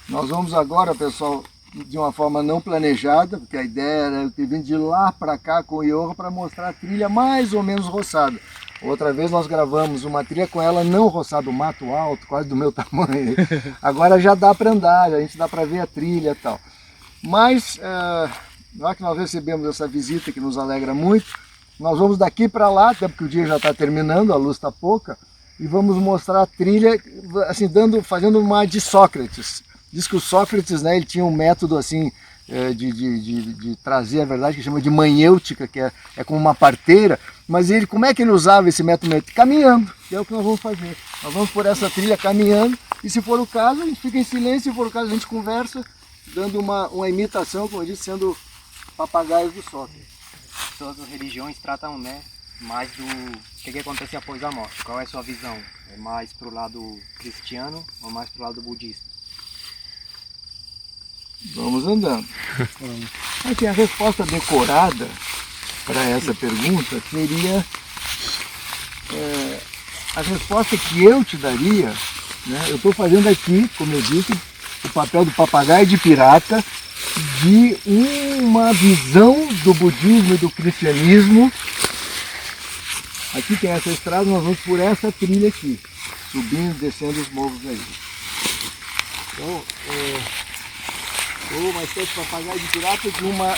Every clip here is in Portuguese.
Nós vamos agora, pessoal, de uma forma não planejada, porque a ideia era eu ter vindo de lá para cá com o Johan para mostrar a trilha mais ou menos roçada. Outra vez nós gravamos uma trilha com ela não roçada, mato alto, quase do meu tamanho. Agora já dá para andar, a gente dá para ver a trilha e tal. Mas, já que nós recebemos essa visita que nos alegra muito, nós vamos daqui para lá, até porque o dia já está terminando, a luz está pouca, e vamos mostrar a trilha, assim, fazendo uma de Sócrates. Diz que o Sócrates, né, ele tinha um método assim de trazer a verdade, que chama de manhêutica, que é como uma parteira, mas ele, como é que ele usava esse método? Caminhando, que é o que nós vamos fazer. Nós vamos por essa trilha caminhando, e se for o caso, a gente fica em silêncio, se for o caso, a gente conversa, dando uma imitação, como eu disse, sendo papagaios do Sócrates. Todas as religiões tratam, né, mais do que acontece após a morte. Qual é a sua visão? É mais para o lado cristiano ou mais para o lado budista? Vamos andando. Aqui, a resposta decorada para essa pergunta seria a resposta que eu te daria, né? Eu estou fazendo aqui, como eu disse, o papel do papagaio de pirata, de uma visão do budismo e do cristianismo. Aqui tem essa estrada, nós vamos por essa trilha aqui, subindo, descendo os morros aí. Então, uma espécie de papagaio de pirata de uma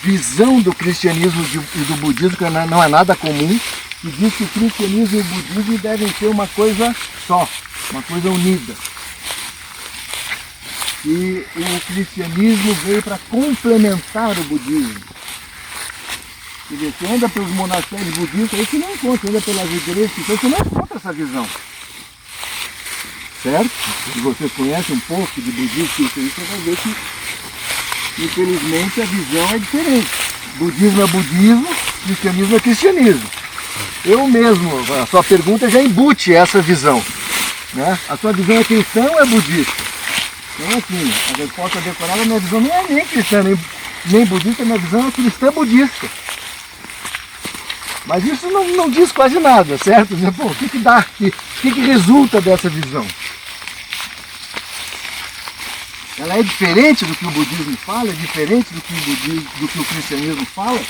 visão do cristianismo e do budismo, que não é nada comum, que diz que o cristianismo e o budismo devem ser uma coisa só, uma coisa unida. E o cristianismo veio para complementar o budismo. Quer dizer, você anda pelos monastérios budistas, aí você não encontra, anda pelas igrejas, você não encontra essa visão. Certo? Se você conhece um pouco de budismo, você vai ver que, infelizmente, a visão é diferente. Budismo é budismo, cristianismo é cristianismo. Eu mesmo, a sua pergunta já embute essa visão, né? A sua visão é cristã ou é budista? Então, assim, a resposta decorada, a minha visão não é nem cristã, nem budista, a minha visão é cristã budista. Mas isso não diz quase nada, certo? Pô, o que dá? O que resulta dessa visão? Ela é diferente do que o budismo fala? É diferente do que o cristianismo fala?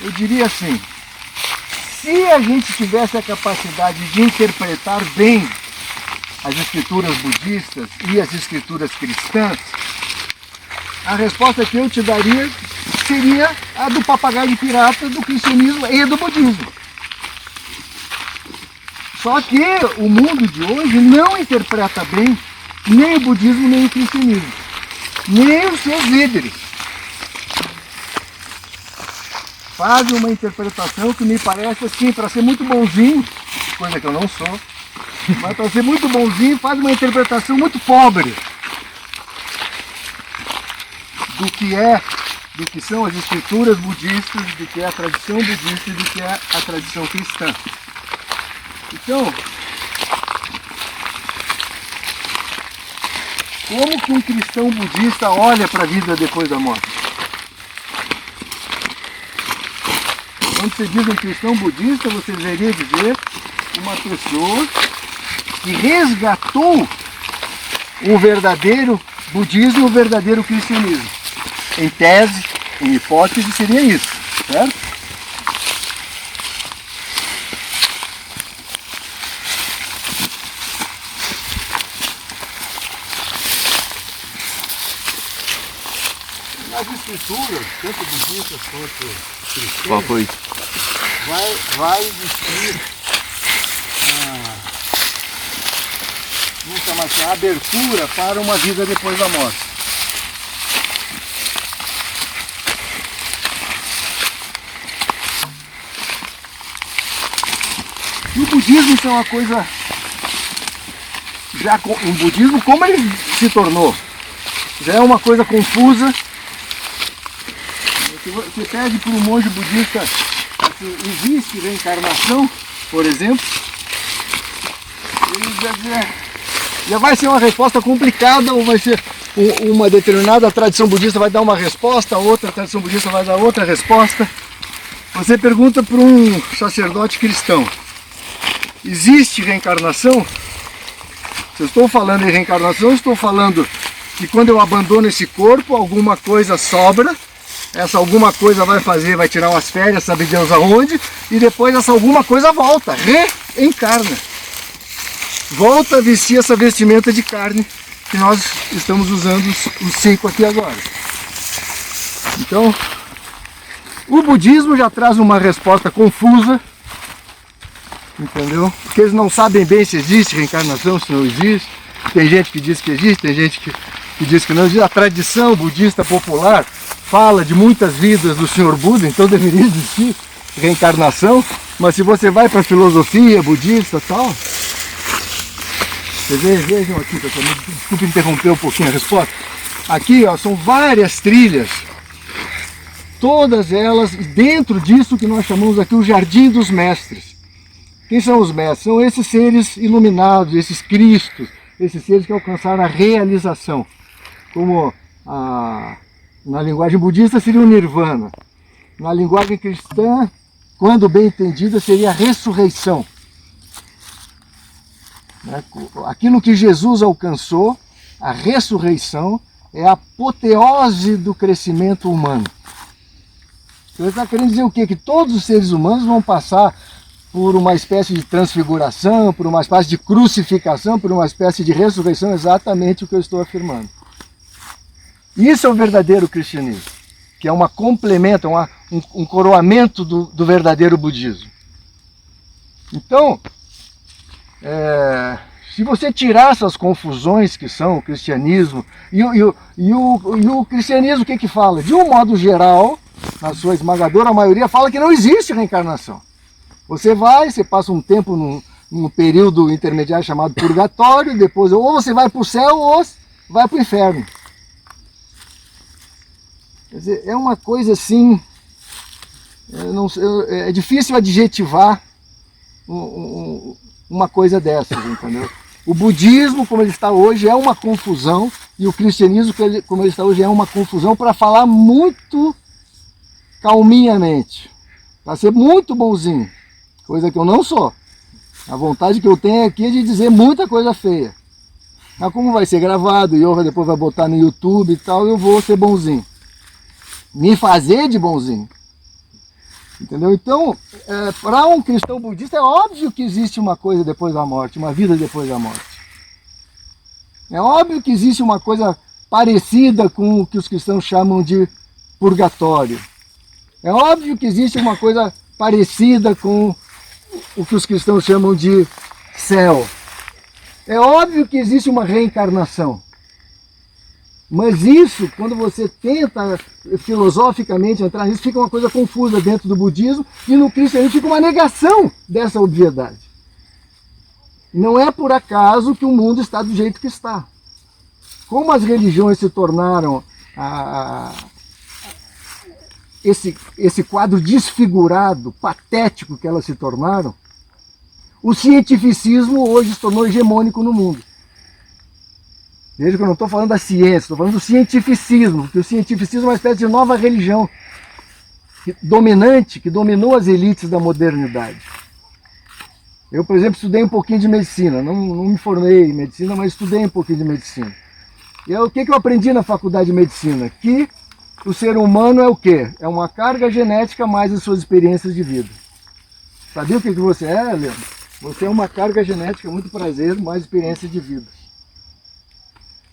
Eu diria assim, se a gente tivesse a capacidade de interpretar bem as escrituras budistas e as escrituras cristãs, a resposta que eu te daria seria a do papagaio de pirata do cristianismo e do budismo. Só que o mundo de hoje não interpreta bem nem o budismo nem o cristianismo, nem os seus líderes. Fazem uma interpretação que me parece assim, para ser muito bonzinho, coisa que eu não sou, mas para ser muito bonzinho faz uma interpretação muito pobre do que são as escrituras budistas, do que é a tradição budista e do que é a tradição cristã. Então, como que um cristão budista olha para a vida depois da morte? Quando você diz um cristão budista, você deveria dizer uma pessoa que resgatou o verdadeiro budismo e o verdadeiro cristianismo. Em tese, em hipótese, seria isso, certo? Nas escrituras, tanto budistas quanto cristãs, vai existir vamos chamar assim, a abertura para uma vida depois da morte. E o budismo isso é uma coisa, o budismo como ele se tornou, já é uma coisa confusa. Você pede para um monge budista assim, existe reencarnação, por exemplo, ele já vai ser uma resposta complicada, ou vai ser uma determinada tradição budista vai dar uma resposta, a outra tradição budista vai dar outra resposta. Você pergunta para um sacerdote cristão, existe reencarnação? Se eu estou falando em reencarnação, eu estou falando que quando eu abandono esse corpo, alguma coisa sobra, essa alguma coisa vai tirar umas férias, sabe Deus aonde, e depois essa alguma coisa volta, reencarna. Volta a vestir essa vestimenta de carne que nós estamos usando os 5 aqui agora. Então, o budismo já traz uma resposta confusa, entendeu? Porque eles não sabem bem se existe reencarnação, se não existe. Tem gente que diz que existe, tem gente que diz que não existe. A tradição budista popular fala de muitas vidas do Senhor Buda, então deveria existir reencarnação. Mas se você vai para a filosofia budista e tal... Vocês vejam aqui, pessoal, desculpe interromper um pouquinho a resposta. Aqui, ó, são várias trilhas, todas elas dentro disso que nós chamamos aqui o Jardim dos Mestres. Quem são os mestres? São esses seres iluminados, esses Cristos, esses seres que alcançaram a realização. Como na linguagem budista seria o Nirvana. Na linguagem cristã, quando bem entendida, seria a ressurreição. Aquilo que Jesus alcançou, a ressurreição, é a apoteose do crescimento humano. Então ele está querendo dizer o quê? Que todos os seres humanos vão passar por uma espécie de transfiguração, por uma espécie de crucificação, por uma espécie de ressurreição, exatamente o que eu estou afirmando. Isso é o verdadeiro cristianismo, que é uma complemento, um coroamento do verdadeiro budismo. Então, se você tirar essas confusões que são o cristianismo, e o cristianismo o que fala? De um modo geral, na sua esmagadora maioria, fala que não existe reencarnação. Você passa um tempo num período intermediário chamado purgatório, depois ou você vai para o céu ou vai para o inferno. Quer dizer, é uma coisa assim, é difícil adjetivar uma coisa dessas, entendeu? O budismo, como ele está hoje, é uma confusão, e o cristianismo, como ele está hoje, é uma confusão para falar muito calminhamente, para ser muito bonzinho, coisa que eu não sou. A vontade que eu tenho aqui é de dizer muita coisa feia. Mas como vai ser gravado, e eu depois vai botar no YouTube e tal, eu vou ser bonzinho. Me fazer de bonzinho. Entendeu? Então, para um cristão budista é óbvio que existe uma coisa depois da morte, uma vida depois da morte. É óbvio que existe uma coisa parecida com o que os cristãos chamam de purgatório. É óbvio que existe uma coisa parecida com o que os cristãos chamam de céu. É óbvio que existe uma reencarnação. Mas isso, quando você tenta filosoficamente entrar nisso, fica uma coisa confusa dentro do budismo, e no cristianismo fica uma negação dessa obviedade. Não é por acaso que o mundo está do jeito que está. Como as religiões se tornaram esse quadro desfigurado, patético que elas se tornaram, o cientificismo hoje se tornou hegemônico no mundo. Veja que eu não estou falando da ciência, estou falando do cientificismo, porque o cientificismo é uma espécie de nova religião dominante, que dominou as elites da modernidade. Eu, por exemplo, estudei um pouquinho de medicina, não me formei em medicina, mas estudei um pouquinho de medicina. E o que eu aprendi na faculdade de medicina? Que o ser humano é o quê? É uma carga genética mais as suas experiências de vida. Sabia o que você é, Leandro? Você é uma carga genética, muito prazer, mais experiência de vida.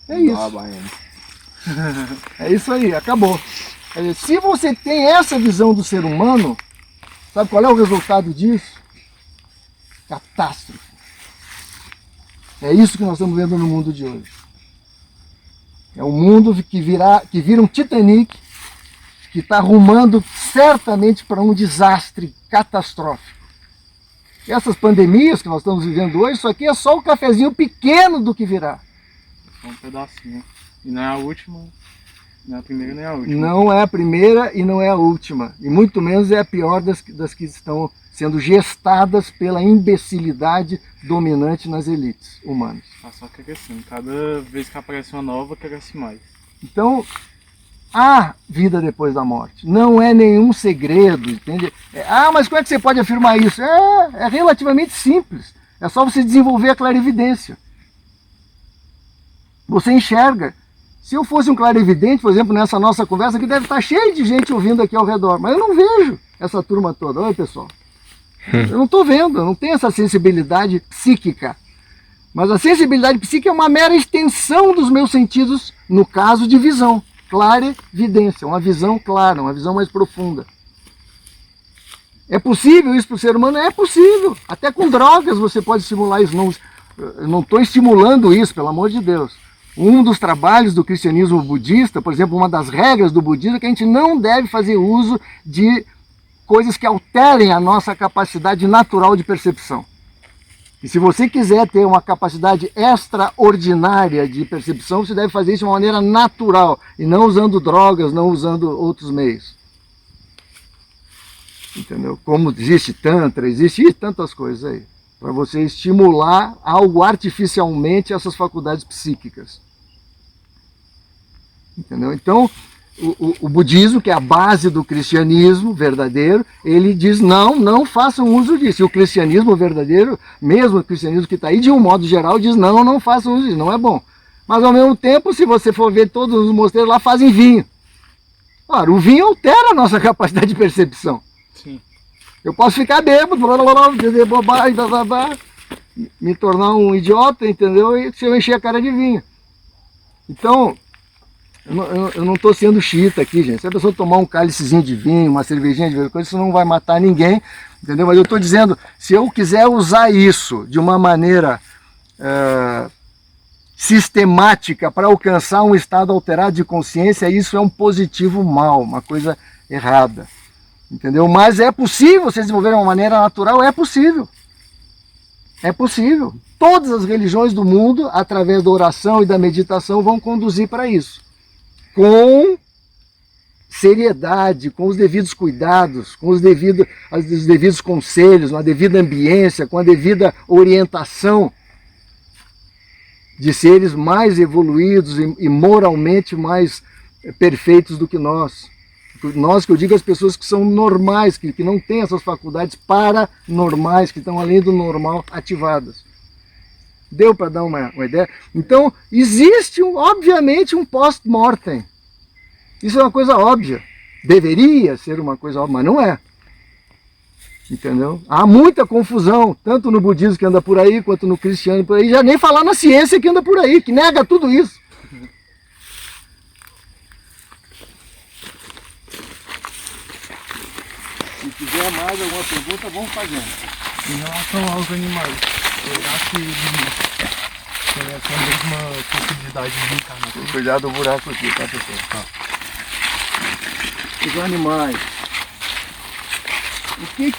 É isso. É isso aí, acabou. Se você tem essa visão do ser humano, sabe qual é o resultado disso? Catástrofe. É isso que nós estamos vendo no mundo de hoje. É um mundo que vira um Titanic, que está rumando certamente para um desastre catastrófico. Essas pandemias que nós estamos vivendo hoje, isso aqui é só um cafezinho pequeno do que virá. Só um pedacinho. E não é a última, não é a primeira nem a última. Não é a primeira e não é a última. E muito menos é a pior das que estão sendo gestadas pela imbecilidade dominante nas elites humanas. Tá só crescendo. Cada vez que aparece uma nova, cresce mais. Então, há vida depois da morte. Não é nenhum segredo, entende? Mas como é que você pode afirmar isso? É relativamente simples. É só você desenvolver a clarividência. Você enxerga. Se eu fosse um clarividente, por exemplo, nessa nossa conversa, que deve estar cheio de gente ouvindo aqui ao redor, mas eu não vejo essa turma toda. Olha, pessoal. Eu não estou vendo, eu não tenho essa sensibilidade psíquica. Mas a sensibilidade psíquica é uma mera extensão dos meus sentidos, no caso de visão. Clarividência, uma visão clara, uma visão mais profunda. É possível isso para o ser humano? É possível. Até com drogas você pode estimular isso. Eu não estou estimulando isso, pelo amor de Deus. Um dos trabalhos do cristianismo budista, por exemplo, uma das regras do budismo é que a gente não deve fazer uso de coisas que alterem a nossa capacidade natural de percepção. E se você quiser ter uma capacidade extraordinária de percepção, você deve fazer isso de uma maneira natural, e não usando drogas, não usando outros meios. Entendeu? Como existe Tantra, existe tantas coisas aí, para você estimular algo artificialmente essas faculdades psíquicas. Entendeu? Então, o budismo, que é a base do cristianismo verdadeiro, ele diz não façam uso disso. E o cristianismo verdadeiro, mesmo o cristianismo que está aí, de um modo geral, diz não façam uso disso, não é bom. Mas ao mesmo tempo, se você for ver todos os mosteiros lá, fazem vinho. Ora, o vinho altera a nossa capacidade de percepção. Sim. Eu posso ficar bêbado, dizer bobagem, me tornar um idiota, entendeu? E se eu encher a cara de vinho. Então, eu não estou sendo xiita aqui, gente. Se a pessoa tomar um cálicezinho de vinho, uma cervejinha de coisa, isso não vai matar ninguém, entendeu? Mas eu estou dizendo, se eu quiser usar isso de uma maneira sistemática para alcançar um estado alterado de consciência, isso é um positivo mal, uma coisa errada. Entendeu? Mas é possível você desenvolver de uma maneira natural, é possível. É possível. Todas as religiões do mundo, através da oração e da meditação, vão conduzir para isso. Com seriedade, com os devidos cuidados, com os devidos conselhos, uma devida ambiência, com a devida orientação de seres mais evoluídos e moralmente mais perfeitos do que nós. Nós, que eu digo, as pessoas que são normais, que não têm essas faculdades paranormais, que estão além do normal ativadas. Deu para dar uma ideia? Então, existe, obviamente, um post-mortem. Isso é uma coisa óbvia. Deveria ser uma coisa óbvia, mas não é. Entendeu? Há muita confusão, tanto no budismo que anda por aí, quanto no cristiano por aí, já nem falar na ciência que anda por aí, que nega tudo isso. Se tiver mais alguma pergunta, vamos fazendo. Em relação aos animais, será que tem essa mesma possibilidade de reencarnação? Cuidado do buraco aqui, tá, pessoal? Tá. Os animais. O que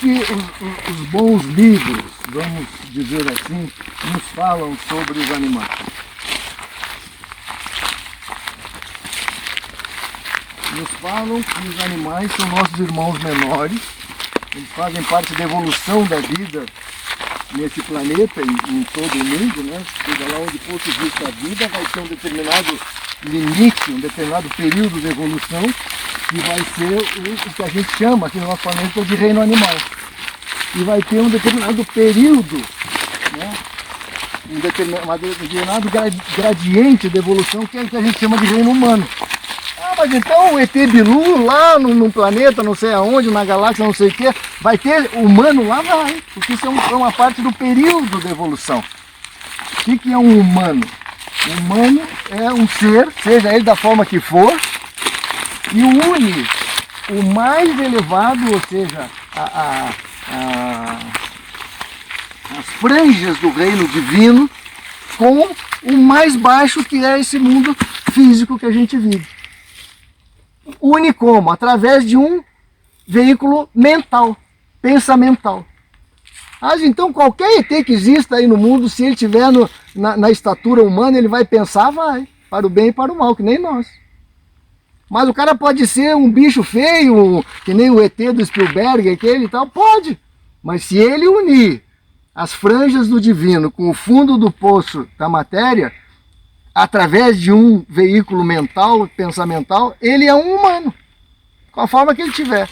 os bons livros, vamos dizer assim, nos falam sobre os animais? Nos falam que os animais são nossos irmãos menores, eles fazem parte da evolução da vida nesse planeta, em todo o mundo, né? Seja lá onde for que existe a vida, vai ter um determinado limite, um determinado período de evolução, que vai ser o que a gente chama aqui no nosso planeta de reino animal. E vai ter um determinado período, né? Um determinado gradiente de evolução, que é o que a gente chama de reino humano. Mas então o ET Bilu lá no planeta, não sei aonde, na galáxia, não sei o que, vai ter humano lá? Vai, porque isso é uma parte do período de evolução. O que é um humano? O humano é um ser, seja ele da forma que for, e une o mais elevado, ou seja, as franjas do reino divino, com o mais baixo, que é esse mundo físico que a gente vive. Une como? Através de um veículo mental, pensamental. Mas então qualquer ET que exista aí no mundo, se ele estiver na estatura humana, ele vai pensar, vai, para o bem e para o mal, que nem nós. Mas o cara pode ser um bicho feio, que nem o ET do Spielberg, aquele e tal, pode. Mas se ele unir as franjas do divino com o fundo do poço da matéria, através de um veículo mental, pensamental, ele é um humano, com a forma que ele tiver.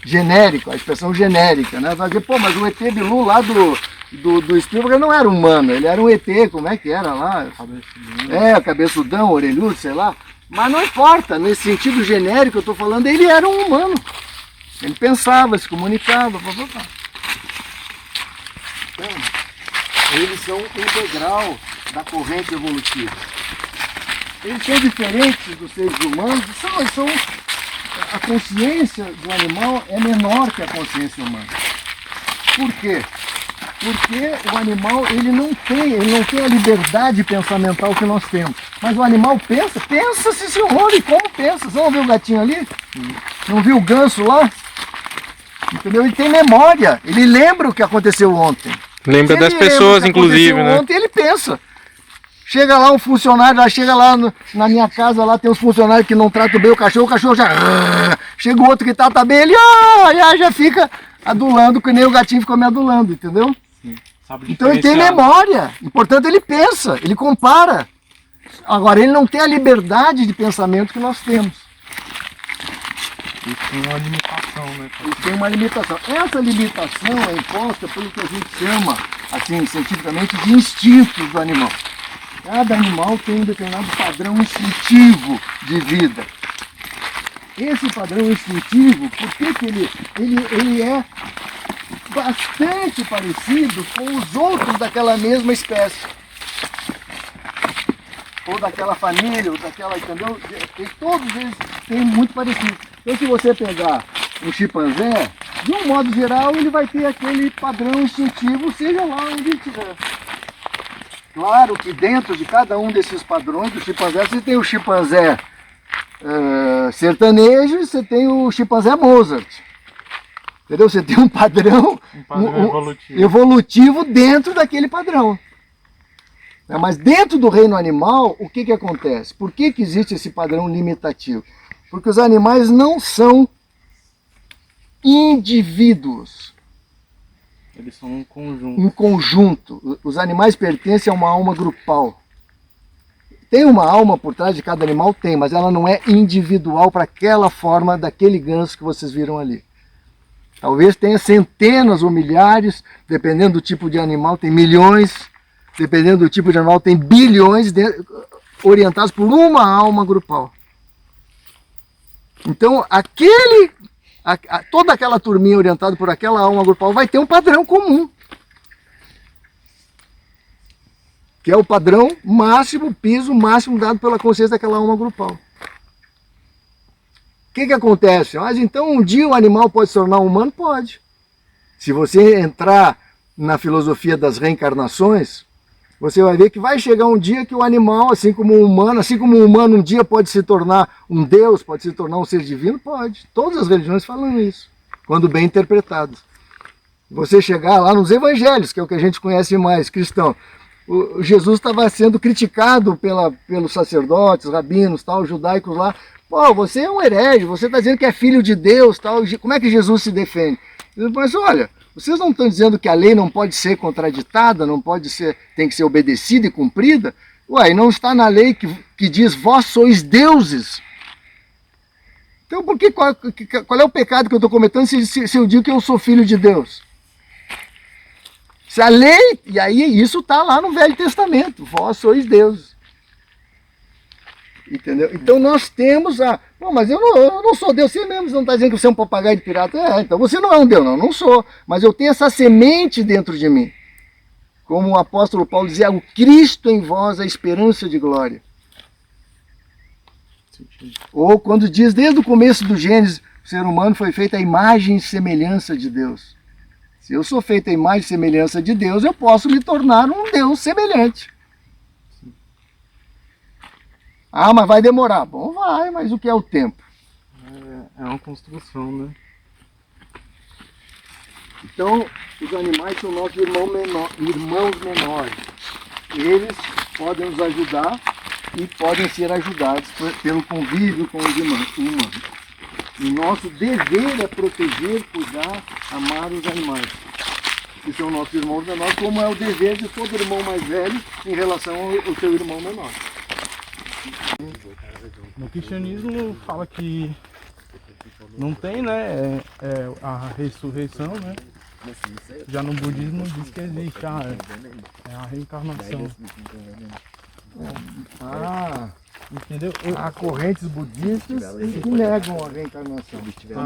Genérico, a expressão genérica, né? Vai dizer, pô, mas o ET Bilu lá do Spielberg não era humano, ele era um ET, como é que era lá? Cabeçudão, orelhudo, sei lá. Mas não importa, nesse sentido genérico eu estou falando, ele era um humano. Ele pensava, se comunicava, Então, eles são um degrau da corrente evolutiva. Eles são diferentes dos seres humanos, a consciência do animal é menor que a consciência humana. Por quê? Porque o animal ele não tem a liberdade pensamental que nós temos. Mas o animal pensa-se senhor, e como pensa? Você não viu o gatinho ali? Não viu o ganso lá? Entendeu? Ele tem memória, ele lembra o que aconteceu ontem. Lembra das pessoas, inclusive, né? Ontem ele pensa. Chega lá um funcionário, chega lá na minha casa, lá tem uns funcionários que não tratam bem o cachorro já... Chega o outro que trata bem, ele já fica adulando, que nem o gatinho ficou me adulando, entendeu? Então ele tem memória, e portanto ele pensa, ele compara. Agora ele não tem a liberdade de pensamento que nós temos. E tem uma limitação, né? Ele tem uma limitação. Essa limitação é imposta pelo que a gente chama, assim, cientificamente, de instintos do animal. Cada animal tem um determinado padrão instintivo de vida. Esse padrão instintivo, por que ele é bastante parecido com os outros daquela mesma espécie? Ou daquela família, ou daquela, entendeu? Todos eles têm muito parecido. Então se você pegar um chimpanzé, de um modo geral ele vai ter aquele padrão instintivo, seja lá onde ele estiver. Claro que dentro de cada um desses padrões do chimpanzé, você tem o chimpanzé sertanejo e você tem o chimpanzé Mozart. Entendeu? Você tem um padrão evolutivo dentro daquele padrão. Mas dentro do reino animal, o que acontece? Por que existe esse padrão limitativo? Porque os animais não são indivíduos. Eles são um conjunto. Um conjunto. Os animais pertencem a uma alma grupal. Tem uma alma por trás de cada animal? Tem, mas ela não é individual para aquela forma daquele ganso que vocês viram ali. Talvez tenha centenas ou milhares, dependendo do tipo de animal, tem milhões, dependendo do tipo de animal, tem bilhões orientados por uma alma grupal. Então, toda aquela turminha orientada por aquela alma grupal vai ter um padrão comum. Que é o padrão máximo, o piso máximo dado pela consciência daquela alma grupal. O que acontece? Mas então um dia o animal pode se tornar humano? Pode. Se você entrar na filosofia das reencarnações, você vai ver que vai chegar um dia que o animal, assim como o humano um dia pode se tornar um Deus, pode se tornar um ser divino, pode. Todas as religiões falam isso, quando bem interpretadas. Você chegar lá nos evangelhos, que é o que a gente conhece mais, cristão, Jesus estava sendo criticado pelos sacerdotes, rabinos, tal, judaicos lá. Pô, você é um herege, você está dizendo que é filho de Deus, tal. Como é que Jesus se defende? Mas olha, vocês não estão dizendo que a lei não pode ser contraditada, não pode ser, tem que ser obedecida e cumprida? Ué, não está na lei que diz, vós sois deuses. Então qual é o pecado que eu estou cometendo se eu digo que eu sou filho de Deus? Se a lei, e aí isso está lá no Velho Testamento, vós sois deuses. Entendeu? Então nós temos mas eu não sou Deus, você mesmo não está dizendo que você é um papagaio de pirata. Então você não é um Deus, não sou. Mas eu tenho essa semente dentro de mim. Como o apóstolo Paulo dizia, o Cristo em vós, a esperança de glória. Ou quando diz, desde o começo do Gênesis, o ser humano foi feito à imagem e semelhança de Deus. Se eu sou feito à imagem e semelhança de Deus, eu posso me tornar um Deus semelhante. Mas vai demorar. Bom, vai, mas o que é o tempo? É uma construção, né? Então, os animais são nossos irmãos menores. Eles podem nos ajudar e podem ser ajudados pelo convívio com os humanos. O nosso dever é proteger, cuidar, amar os animais, que são nossos irmãos menores, como é o dever de todo irmão mais velho em relação ao seu irmão menor. No cristianismo fala que não tem, né, a ressurreição, né? Já no budismo diz que existe a reencarnação. Entendeu? Há correntes budistas que negam a reencarnação.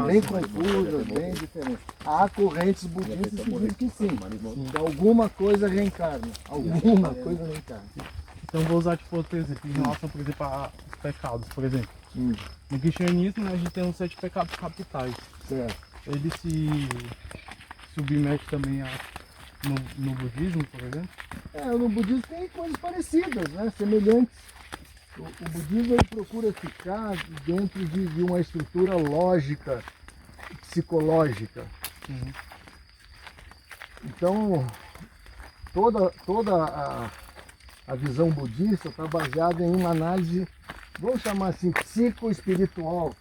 Bem confusas, bem diferentes. Há correntes budistas que dizem que sim, que alguma coisa reencarna. Alguma coisa reencarna. Então vou usar tipo outro exemplo, em relação, por exemplo, aos pecados, por exemplo. No cristianismo, né, a gente tem os 7 pecados capitais. Certo. Ele se submete também no budismo, por exemplo? No budismo tem coisas parecidas, né? Semelhantes. O budismo ele procura ficar dentro de uma estrutura lógica, psicológica. Então, toda a visão budista está baseada em uma análise, vamos chamar assim, psicoespiritual.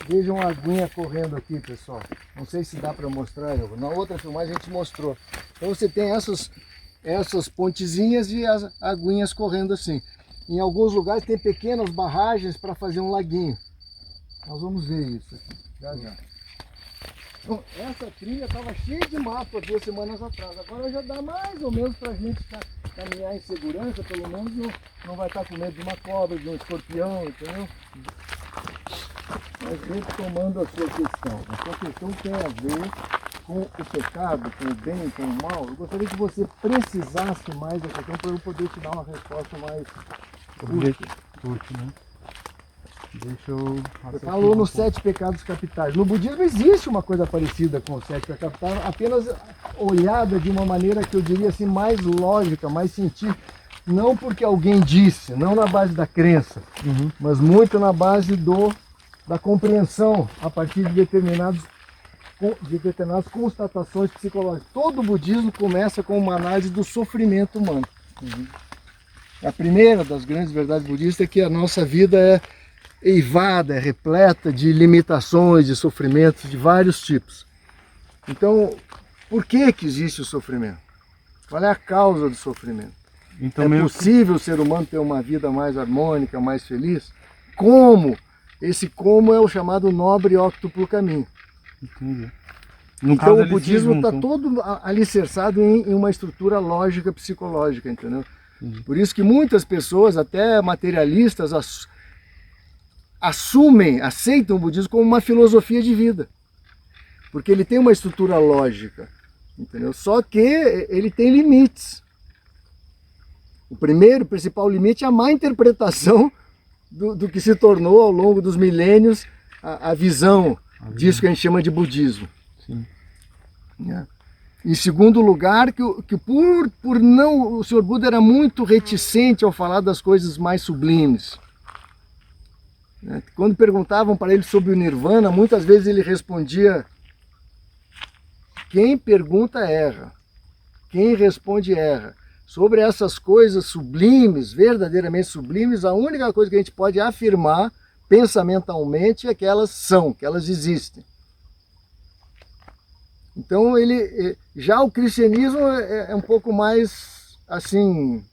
Vejam a aguinha correndo aqui, pessoal. Não sei se dá para mostrar, na outra filmagem a gente mostrou. Então você tem essas pontezinhas e as aguinhas correndo assim. Em alguns lugares tem pequenas barragens para fazer um laguinho. Nós vamos ver isso aqui, já já. Então, essa trilha estava cheia de mato há 2 semanas atrás. Agora já dá mais ou menos para a gente caminhar em segurança, pelo menos não vai estar com medo de uma cobra, de um escorpião, entendeu? Mas retomando a sua questão. A sua questão tem a ver com o pecado, com o bem, com o mal. Eu gostaria que você precisasse mais da questão para eu poder te dar uma resposta mais útil, né? Deixa eu... Você falou nos 7 pecados capitais. No budismo existe uma coisa parecida com os 7 pecados capitais, apenas olhada de uma maneira que eu diria assim, mais lógica, mais científica. Não porque alguém disse, não na base da crença, mas muito na base da compreensão a partir de determinadas constatações psicológicas. Todo o budismo começa com uma análise do sofrimento humano. A primeira das grandes verdades budistas é que a nossa vida é eivada, é repleta de limitações, de sofrimentos de vários tipos. Então, por que existe o sofrimento? Qual é a causa do sofrimento? Então, é possível o ser humano ter uma vida mais harmônica, mais feliz? Como? Esse como é o chamado nobre e óctuplo caminho. Entendi. Então o budismo está todo alicerçado em uma estrutura lógica psicológica, entendeu? Por isso que muitas pessoas, até materialistas, aceitam o budismo como uma filosofia de vida. Porque ele tem uma estrutura lógica, entendeu? Só que ele tem limites. O principal limite é a má interpretação do que se tornou ao longo dos milênios a visão disso que a gente chama de budismo. Sim. Em segundo lugar, que por não, o Sr. Buda era muito reticente ao falar das coisas mais sublimes. Quando perguntavam para ele sobre o Nirvana, muitas vezes ele respondia: quem pergunta erra, quem responde erra. Sobre essas coisas sublimes, verdadeiramente sublimes, a única coisa que a gente pode afirmar pensamentalmente é que elas existem. Então já o cristianismo é um pouco mais assim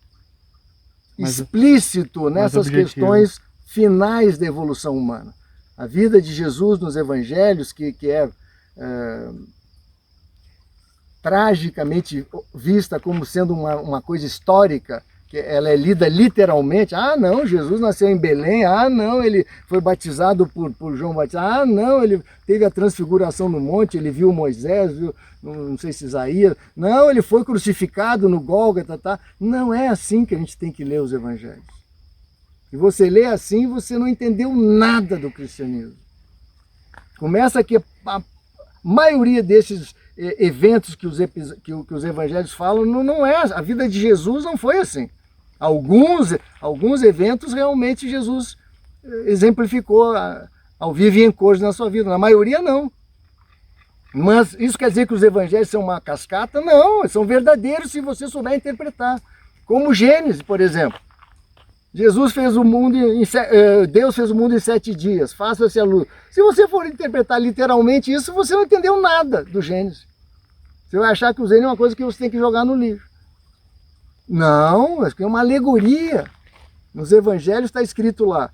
explícito nessas questões finais da evolução humana. A vida de Jesus nos evangelhos, que é tragicamente vista como sendo uma coisa histórica, que ela é lida literalmente. Ah, não, Jesus nasceu em Belém. Ah, não, ele foi batizado por João Batista. Ah, não, ele teve a transfiguração no monte, ele viu Moisés, viu, não sei se Isaías. Não, ele foi crucificado no Gólgota. Tá? Não é assim que a gente tem que ler os evangelhos. E você lê assim, você não entendeu nada do cristianismo. Começa que a maioria desses eventos que os evangelhos falam, não é, a vida de Jesus não foi assim. Alguns eventos realmente Jesus exemplificou ao vivo e em cores na sua vida, na maioria não. Mas isso quer dizer que os evangelhos são uma cascata? Não, são verdadeiros se você souber interpretar. Como Gênesis, por exemplo. Deus fez o mundo em 7 dias, faça-se a luz. Se você for interpretar literalmente isso, você não entendeu nada do Gênesis. Você vai achar que o Zen é uma coisa que você tem que jogar no lixo. Não, é uma alegoria. Nos evangelhos está escrito lá: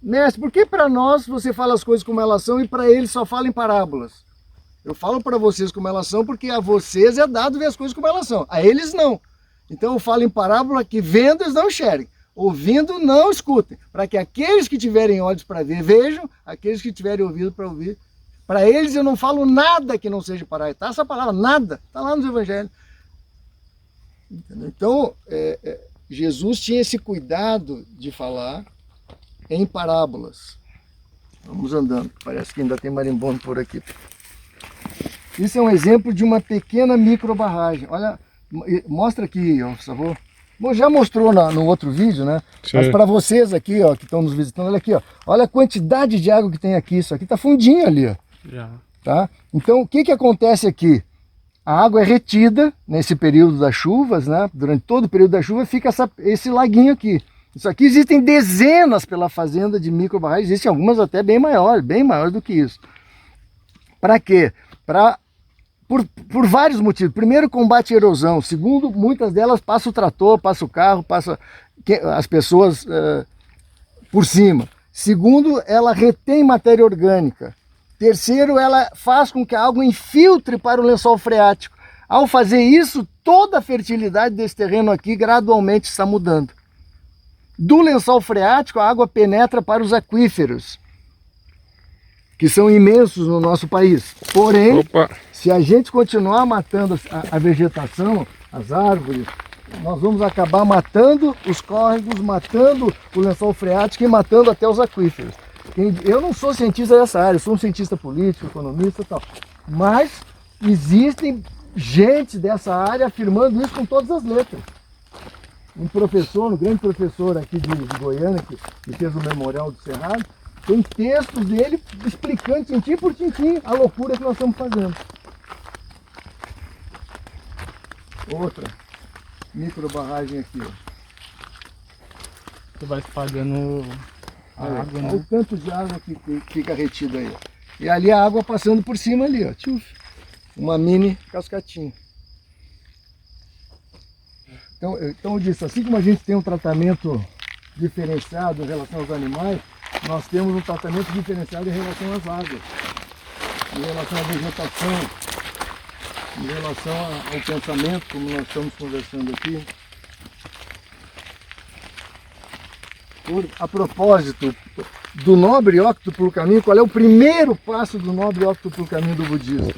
mestre, por que para nós você fala as coisas como elas são e para eles só fala em parábolas? Eu falo para vocês como elas são, porque a vocês é dado ver as coisas como elas são. A eles não. Então eu falo em parábola que vendo eles não enxerguem, ouvindo não escutem, para que aqueles que tiverem olhos para ver, vejam, aqueles que tiverem ouvido para ouvir. Para eles eu não falo nada que não seja parábola. Tá essa palavra, nada, está lá nos evangelhos. Então, Jesus tinha esse cuidado de falar em parábolas. Vamos andando, parece que ainda tem marimbondo por aqui. Isso é um exemplo de uma pequena microbarragem. Olha, mostra aqui, ó, por favor. Já mostrou no outro vídeo, né? Sim. Mas para vocês aqui, ó, que estão nos visitando, olha aqui, ó. Olha a quantidade de água que tem aqui. Isso aqui tá fundinho ali, ó. Já. Tá? Então, o que acontece aqui? A água é retida nesse período das chuvas, né? Durante todo o período da chuva fica esse laguinho aqui. Isso aqui existem dezenas pela fazenda de microbarragens, existem algumas até bem maiores do que isso. Para quê? Por vários motivos. Primeiro, combate à erosão. Segundo, muitas delas passa o trator, passa o carro, passa as pessoas por cima. Segundo, ela retém matéria orgânica. Terceiro, ela faz com que a água infiltre para o lençol freático. Ao fazer isso, toda a fertilidade desse terreno aqui gradualmente está mudando. Do lençol freático, a água penetra para os aquíferos, que são imensos no nosso país. Porém, se a gente continuar matando a vegetação, as árvores, nós vamos acabar matando os córregos, matando o lençol freático e matando até os aquíferos. Eu não sou cientista dessa área, eu sou um cientista político, economista e tal, mas existem gente dessa área afirmando isso com todas as letras. Um professor, um grande professor aqui de Goiânia, que fez o Memorial do Cerrado, tem textos dele explicando tintim por tintim a loucura que nós estamos fazendo. Outra microbarragem aqui, ó. Você vai espalhando a água, né? O tanto de água que fica retida aí, ó. E ali a água passando por cima ali, ó. Tchuf, uma mini cascatinha. Então eu disse, assim como a gente tem um tratamento diferenciado em relação aos animais, nós temos um tratamento diferenciado em relação às águas, em relação à vegetação, em relação ao pensamento, como nós estamos conversando aqui. A propósito do nobre óctuplo caminho, qual é o primeiro passo do nobre óctuplo caminho do budismo?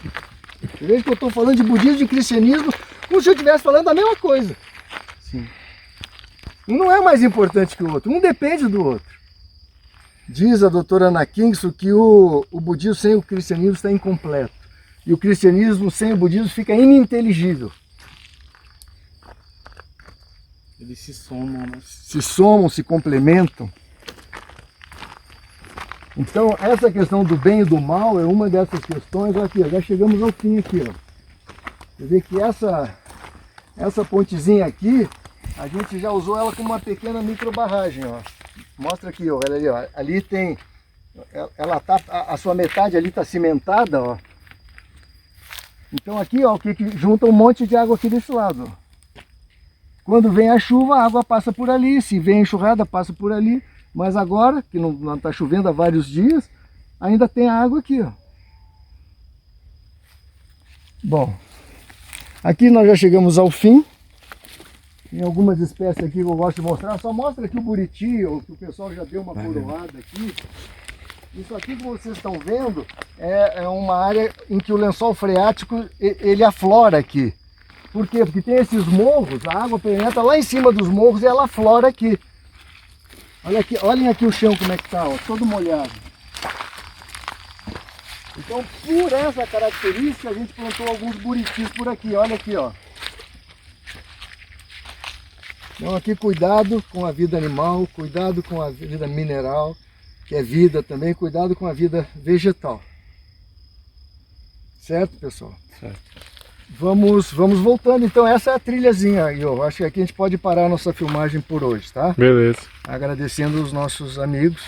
Veja que eu estou falando de budismo e de cristianismo como se eu estivesse falando a mesma coisa. Sim. Um não é mais importante que o outro, um depende do outro. Diz a doutora Ana Kingson que o budismo sem o cristianismo está incompleto. E o cristianismo sem o budismo fica ininteligível. Eles se somam, né? Se somam, se complementam. Então, essa questão do bem e do mal é uma dessas questões. Olha aqui, ó, já chegamos ao fim aqui, ó. Você vê que essa pontezinha aqui, a gente já usou ela como uma pequena microbarragem, ó. Mostra aqui, ó, olha ali, ó. Ali tem, ela tá, a sua metade ali está cimentada, ó. Então aqui, ó, que junta um monte de água aqui desse lado, ó. Quando vem a chuva, a água passa por ali, se vem a enxurrada, passa por ali. Mas agora, que não está chovendo há vários dias, ainda tem água aqui, ó. Bom, aqui nós já chegamos ao fim. Tem algumas espécies aqui que eu gosto de mostrar. Só mostra aqui o buriti, que o pessoal já deu uma coroada aqui. Isso aqui que vocês estão vendo é uma área em que o lençol freático ele aflora aqui. Por quê? Porque tem esses morros, a água penetra lá em cima dos morros e ela aflora aqui. Olha aqui, olhem aqui o chão como é que está, ó, todo molhado. Então, por essa característica, a gente plantou alguns buritis por aqui, olha aqui, ó. Então aqui cuidado com a vida animal, cuidado com a vida mineral, que é vida também, cuidado com a vida vegetal. Certo, pessoal? Certo. Vamos voltando, então essa é a trilhazinha aí, ó. Acho que aqui a gente pode parar a nossa filmagem por hoje, tá? Beleza. Agradecendo os nossos amigos.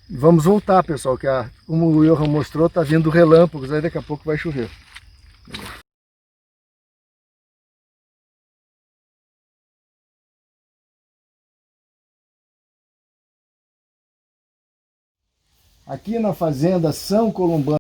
Vamos voltar, pessoal, que como o Johan mostrou, tá vindo relâmpagos, aí daqui a pouco vai chover. Aqui na fazenda São Columbano,